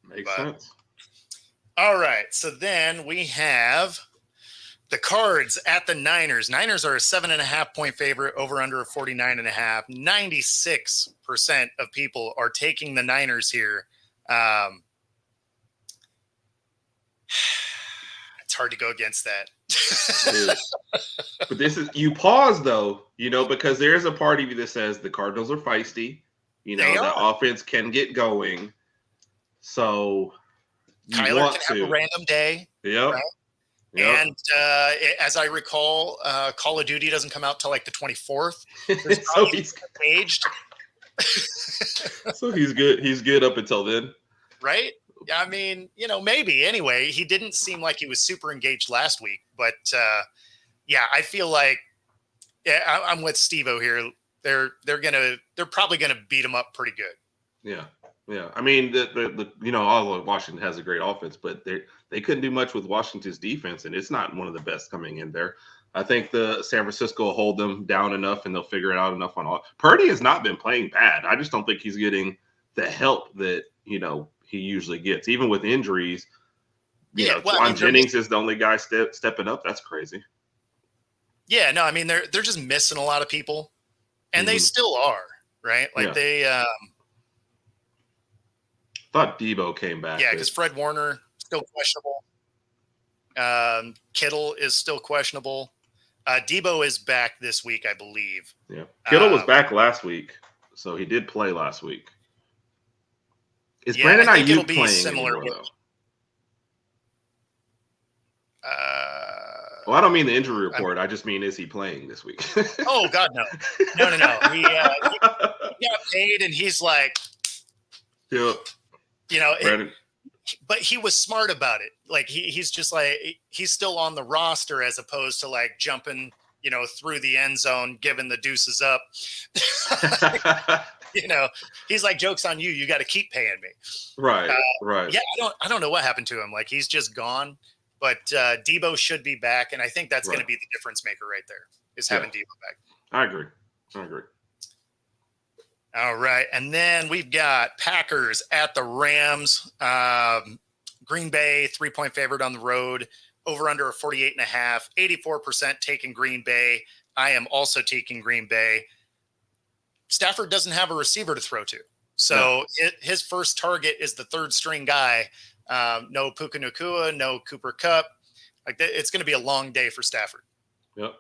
Makes sense. All right. So then we have the Cards at the Niners. Niners are a 7.5 point favorite, over under a 49.5. 96% of people are taking the Niners here. It's hard to go against that. But this is, you pause though, because there's a part of you that says the Cardinals are feisty. The offense can get going. So Kyler can have a random day. Yep. Right? Yep. And as I recall, Call of Duty doesn't come out till like the 24th. So he's aged. So he's good. He's good up until then. Right? I mean, maybe. Anyway, he didn't seem like he was super engaged last week. But, I feel like I'm with Steve-O here. They're probably gonna beat him up pretty good. Yeah. Yeah, I mean, although Washington has a great offense, but they couldn't do much with Washington's defense, and it's not one of the best coming in there. I think the San Francisco will hold them down enough, and they'll figure it out enough on all. Purdy has not been playing bad. I just don't think he's getting the help that he usually gets, even with injuries. John Jennings is the only guy stepping up. That's crazy. Yeah, no, I mean they're just missing a lot of people, and they still are, right? Like they. Thought Debo came back. Yeah, because Fred Warner still questionable. Kittle is still questionable. Debo is back this week, I believe. Yeah, Kittle was back last week, so he did play last week. Is Brandon Ayuk playing similar anymore, though? Well, I don't mean the injury report. I just mean, is he playing this week? Oh God, no. He got paid, and he's like, yep. But he was smart about it. Like he's just like, he's still on the roster as opposed to like jumping, through the end zone, giving the deuces up. He's like, joke's on you. You got to keep paying me. Right. Right. Yeah. I don't know what happened to him. Like he's just gone, but Debo should be back. And I think that's going to be the difference maker right there, is having Debo back. I agree. All right. And then we've got Packers at the Rams. Green Bay, 3-point favorite on the road, over under a 48.5, 84% taking Green Bay. I am also taking Green Bay. Stafford doesn't have a receiver to throw to. So his first target is the third string guy. No Puka Nacua, no Cooper Kupp. Like it's going to be a long day for Stafford. Yep.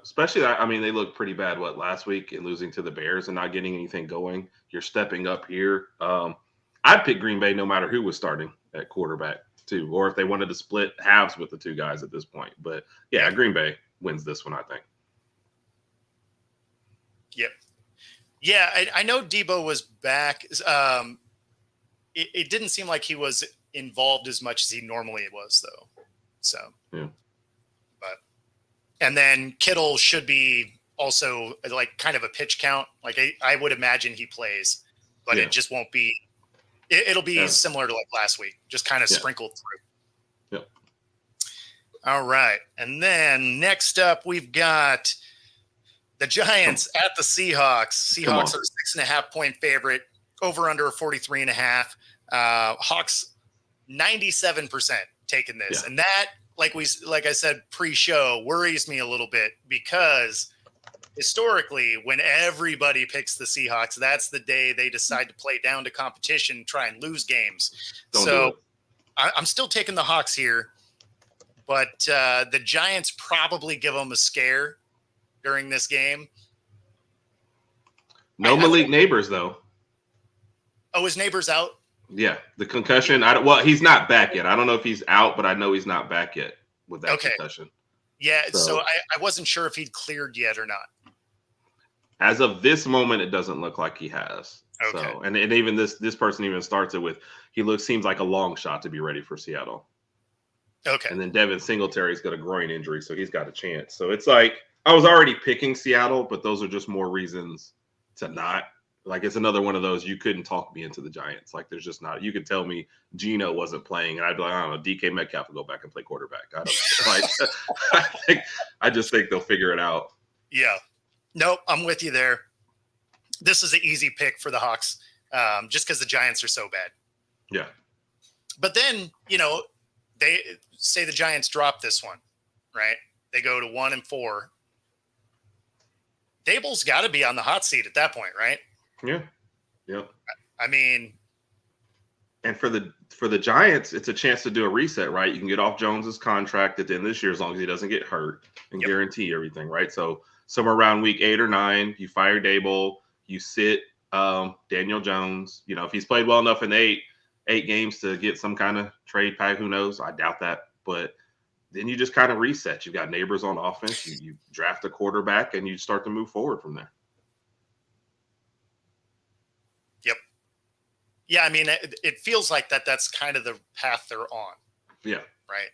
Especially, I mean, they looked pretty bad, last week in losing to the Bears and not getting anything going. You're stepping up here. I'd pick Green Bay no matter who was starting at quarterback, too, or if they wanted to split halves with the two guys at this point. But, Green Bay wins this one, I think. Yep. Yeah, I know Debo was back. It didn't seem like he was involved as much as he normally was, though. So, yeah. And then Kittle should be also like kind of a pitch count. Like I would imagine he plays, but it just won't be. It'll be similar to like last week, just kind of sprinkled through. Yep. All right, and then next up we've got the Giants at the Seahawks. Seahawks are a 6.5 point favorite, over under a 43.5. Hawks 97% taking this, and that. Like I said pre-show, worries me a little bit because historically, when everybody picks the Seahawks, that's the day they decide to play down to competition, try and lose games. I'm still taking the Hawks here, but the Giants probably give them a scare during this game. No Malik Neighbors, though. Oh, his Neighbors out? Yeah, the concussion. He's not back yet. I don't know if he's out, but I know he's not back yet with that concussion. Yeah, so I wasn't sure if he'd cleared yet or not. As of this moment, it doesn't look like he has. Okay. So, and even this person even starts it with seems like a long shot to be ready for Seattle. Okay. And then Devin Singletary's got a groin injury, so he's got a chance. So it's like I was already picking Seattle, but those are just more reasons to not Like it's another one of those you couldn't talk me into the Giants. Like there's just not. You could tell me Geno wasn't playing, and I'd be like, I don't know, DK Metcalf will go back and play quarterback. I don't like. I just think they'll figure it out. Yeah, nope, I'm with you there. This is an easy pick for the Hawks, just because the Giants are so bad. Yeah, but then they say the Giants drop this one, right? They go to 1-4. Dable's got to be on the hot seat at that point, right? Yeah. Yep. I mean, and for the Giants, it's a chance to do a reset, right? You can get off Jones's contract at the end of this year as long as he doesn't get hurt and guarantee everything, right? So somewhere around week 8 or 9, you fire Dable, you sit Daniel Jones. If he's played well enough in 8 games to get some kind of trade pack, who knows? I doubt that, but then you just kind of reset. You've got neighbors on offense. You draft a quarterback, and you start to move forward from there. Yep. Yeah, I mean, it feels like that's kind of the path they're on. Yeah. Right?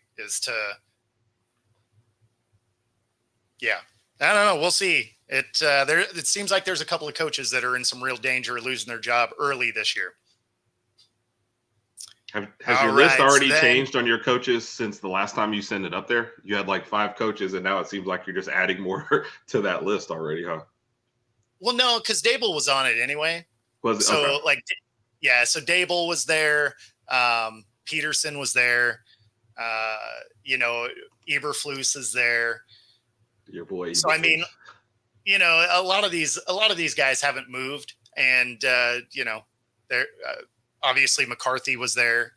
Yeah. I don't know. We'll see. It seems like there's a couple of coaches that are in some real danger of losing their job early this year. Has your list already changed on your coaches since the last time you sent it up there? You had like 5 coaches, and now it seems like you're just adding more to that list already, huh? Well, no, because Dable was on it anyway. Was it? So, okay. So Dable was there. Peterson was there. Eberflus is there. Your boy. So, I mean, a lot of these guys haven't moved, and they're obviously McCarthy was there.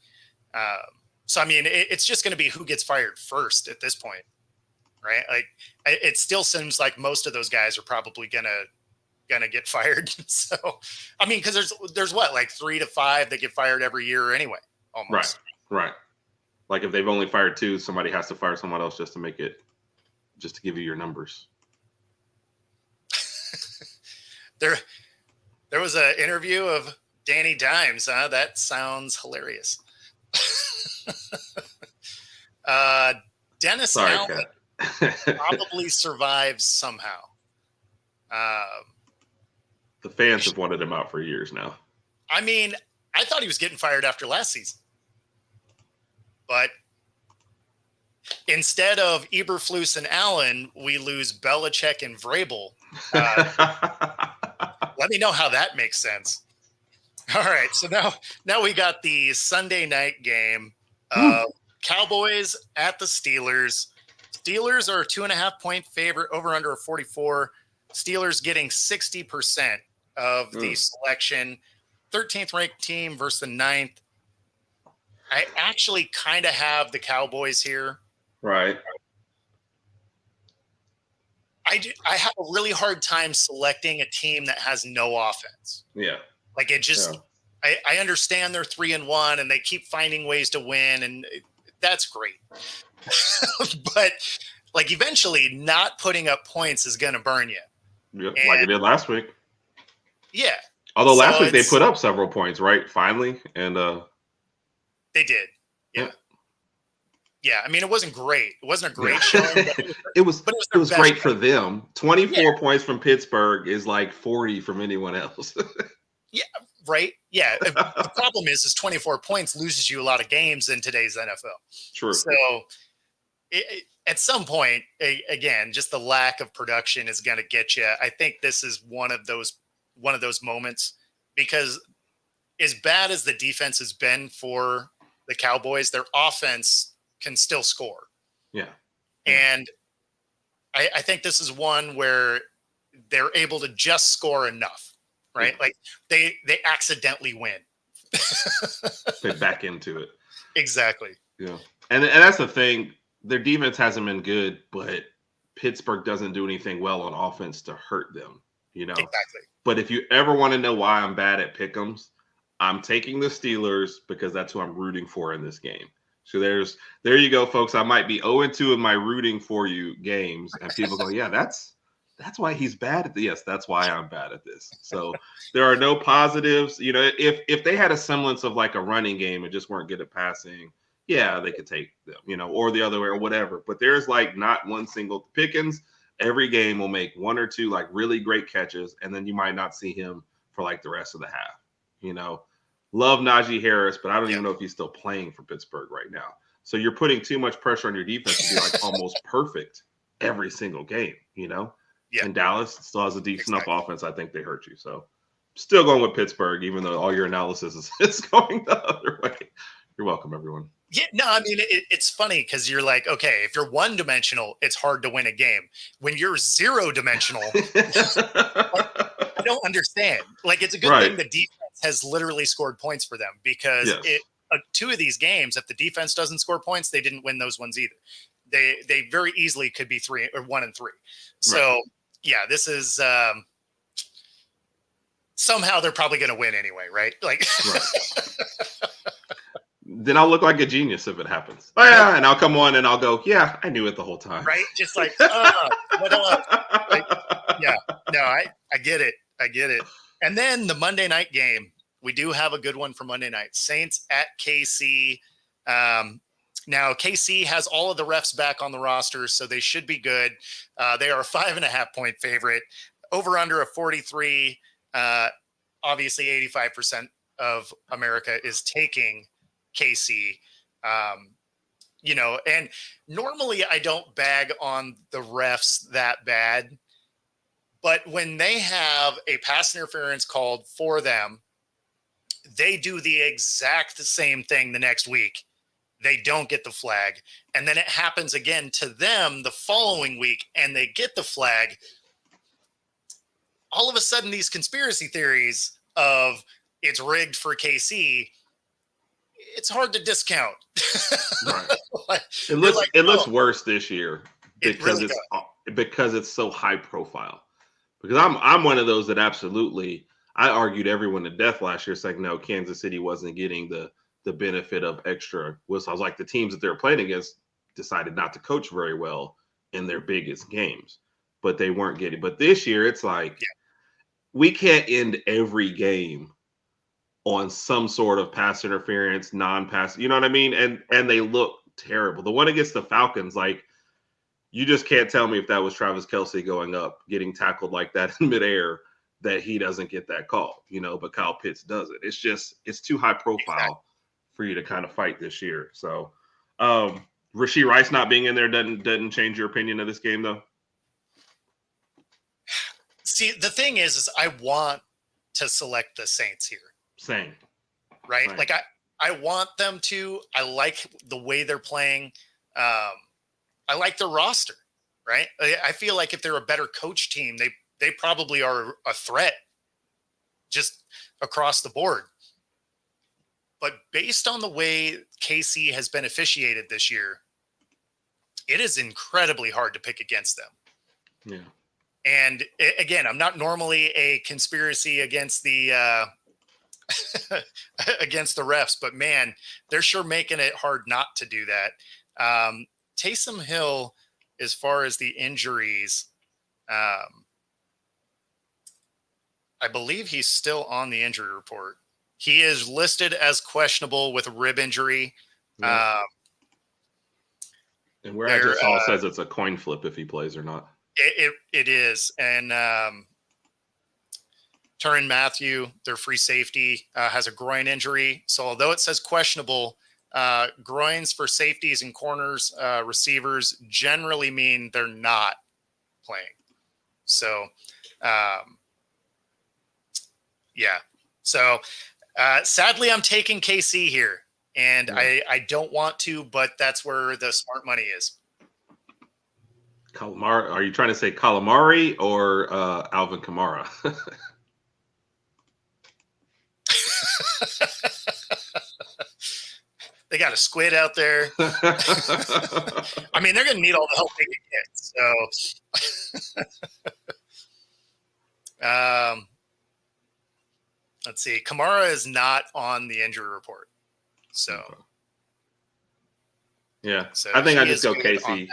So, I mean, it's just going to be who gets fired first at this point, right? Like, it still seems like most of those guys are probably gonna get fired. So, I mean, because there's what, like 3 to 5 that get fired every year anyway, almost. Right. Like if they've only fired 2, somebody has to fire someone else just to give you your numbers. There was an interview of Danny Dimes. That sounds hilarious. Dennis Allen probably survives somehow. The fans have wanted him out for years now. I mean, I thought he was getting fired after last season. But instead of Eberflus and Allen, we lose Belichick and Vrabel. Let me know how that makes sense. All right, so now we got the Sunday night game. Cowboys at the Steelers. Steelers are a 2.5-point favorite, over under a 44. Steelers getting 60% of the selection. 13th ranked team versus the 9th. I actually kind of have the Cowboys here. Right. I have a really hard time selecting a team that has no offense. Yeah. Like it just, I understand they're 3-1 and they keep finding ways to win, and that's great. But like eventually, not putting up points is going to burn you. Yeah, like it did last week. Yeah. Although last week they put up several points, right? Finally, and they did. Yeah. Yeah, I mean, it wasn't great. It wasn't a great showing. It was great for them. 24 points from Pittsburgh is like 40 from anyone else. Yeah, right. Yeah. The problem is 24 points loses you a lot of games in today's NFL. True. So at some point, again, just the lack of production is going to get you. I think this is one of those moments, because as bad as the defense has been for the Cowboys, their offense can still score. Yeah. And I think this is one where they're able to just score enough, right? Yeah. Like they accidentally win. They back into it. Exactly. Yeah. And that's the thing. Their defense hasn't been good, but Pittsburgh doesn't do anything well on offense to hurt them, Exactly. But if you ever want to know why I'm bad at pick'ems, I'm taking the Steelers because that's who I'm rooting for in this game. So there you go, folks. I might be 0-2 in my rooting for you games, and people go, yeah, that's why he's bad at this. Yes, that's why I'm bad at this. So there are no positives. If they had a semblance of like a running game and just weren't good at passing, yeah, they could take them, or the other way or whatever. But there's like not one single Pickens. Every game will make 1 or 2 like really great catches, and then you might not see him for like the rest of the half. You know, love Najee Harris, but I don't Yeah. even know if he's still playing for Pittsburgh right now. So you're putting too much pressure on your defense to be like almost perfect every single game, you know? Yeah. And Dallas still has a decent Exactly. enough offense. I think they hurt you. So still going with Pittsburgh, even though all your analysis is going the other way. You're welcome, everyone. Yeah, no, I mean, it's funny because you're like, okay, if you're one dimensional, it's hard to win a game. When you're zero dimensional, I don't understand. Like, it's a good thing the defense has literally scored points for them because two of these games, if the defense doesn't score points, they didn't win those ones either. They very easily could be 1-3. So yeah, this is somehow they're probably going to win anyway, right? Like, then I'll look like a genius if it happens. Oh yeah, and I'll come on and I'll go, yeah, I knew it the whole time. Right? Just like, what else? Like, yeah, no, I get it. I get it. And then the Monday night game, we do have a good one for Monday night. Saints at KC. Now KC has all of the refs back on the roster, so they should be good. They are a 5.5-point favorite. Over under a 43. Obviously 85% of America is taking KC. You know, and normally I don't bag on the refs that bad, but when they have a pass interference called for them, they do the exact same thing the next week. They don't get the flag. And then it happens again to them the following week and they get the flag. All of a sudden, these conspiracy theories of it's rigged for KC, it's hard to discount. Right. It looks worse this year because because it's so high profile. Because I'm one of those that absolutely, I argued everyone to death last year saying no, Kansas City wasn't getting the benefit of extra whistles. I was like, the teams that they're playing against decided not to coach very well in their biggest games, but they weren't getting. But this year, it's like we can't end every game on some sort of pass interference, non-pass. You know what I mean? And they look terrible. The one against the Falcons, like, you just can't tell me if that was Travis Kelce going up, getting tackled like that in midair, that he doesn't get that call, you know, but Kyle Pitts does it. It's too high profile for you to kind of fight this year. So Rashee Rice not being in there doesn't change your opinion of this game, though? See, the thing is I want to select the Saints here. Same. Right? Same. Like, I want them to. I like the way they're playing. I like their roster, right? I feel like if they're a better coach team, they probably are a threat just across the board. But based on the way KC has been officiated this year, it is incredibly hard to pick against them. Yeah. And again, I'm not normally a conspiracy against the against the refs, but man, they're sure making it hard not to do that. Taysom Hill, as far as the injuries, I believe he's still on the injury report. He is listed as questionable with a rib injury. Yeah. And where I just saw says it's a coin flip if he plays or not. It is. And Tyrann Mathieu, their free safety, has a groin injury. So although it says questionable, groins for safeties and corners, receivers generally mean they're not playing. So, yeah. So sadly, I'm taking KC here, and I don't want to, but that's where the smart money is. Calamari? Are you trying to say calamari or Alvin Kamara? They got a squid out there. I mean, they're going to need all the help they can get. So, let's see. Kamara is not on the injury report. So, yeah. So I think I just go KC.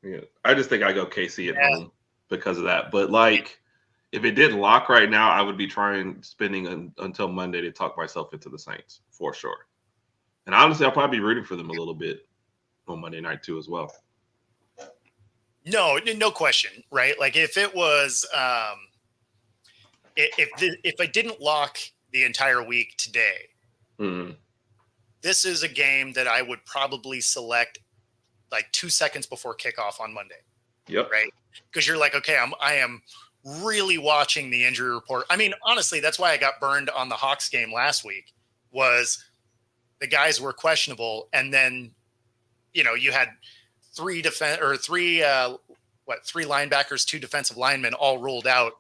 Yeah, I just think I go KC at home because of that. But like, if it didn't lock right now, I would be spending until Monday to talk myself into the Saints for sure. And honestly, I'll probably be rooting for them a little bit on Monday night too, as well. No question, right? Like if it was if I didn't lock the entire week today, Mhm. this is a game that I would probably select like 2 seconds before kickoff on Monday. Yep. Right. Because you're like, okay, I am really watching the injury report. I mean, honestly, that's why I got burned on the Hawks game last week, was the guys were questionable. And then, you had three linebackers, 2 defensive linemen all ruled out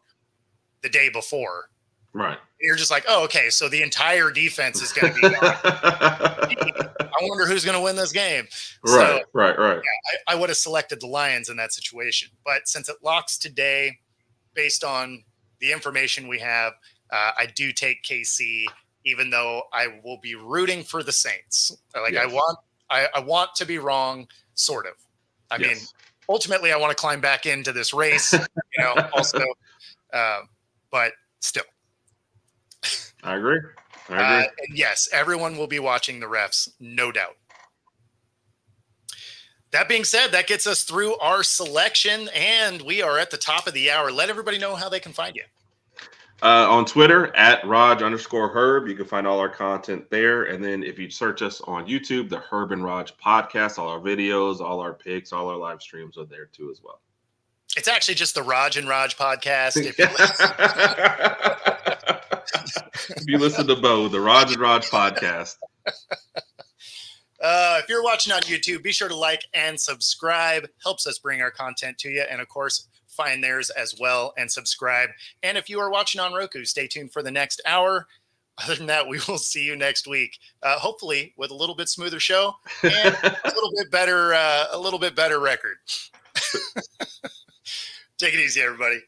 the day before. Right. You're just like, oh, okay, so the entire defense is going to be gone. I wonder who's going to win this game. Right. Yeah, I would have selected the Lions in that situation. But since it locks today, based on the information we have, I do take KC, even though I will be rooting for the Saints. Like, yes. I want to be wrong, sort of. I mean, ultimately, I want to climb back into this race, also. But still. I agree. And yes, everyone will be watching the refs, no doubt. That being said, that gets us through our selection, and we are at the top of the hour. Let everybody know how they can find you. On Twitter, @Raj_Herb. You can find all our content there. And then if you search us on YouTube, the Herb and Raj podcast, all our videos, all our picks, all our live streams are there too as well. It's actually just the Raj and Raj podcast. If you listen to Bo, the Raj and Raj podcast. If you're watching on YouTube, be sure to like and subscribe. Helps us bring our content to you. And of course, find theirs as well and subscribe. And if you are watching on Roku, stay tuned for the next hour. Other than that, we will see you next week. Hopefully with a little bit smoother show and a little bit better record. Take it easy, everybody.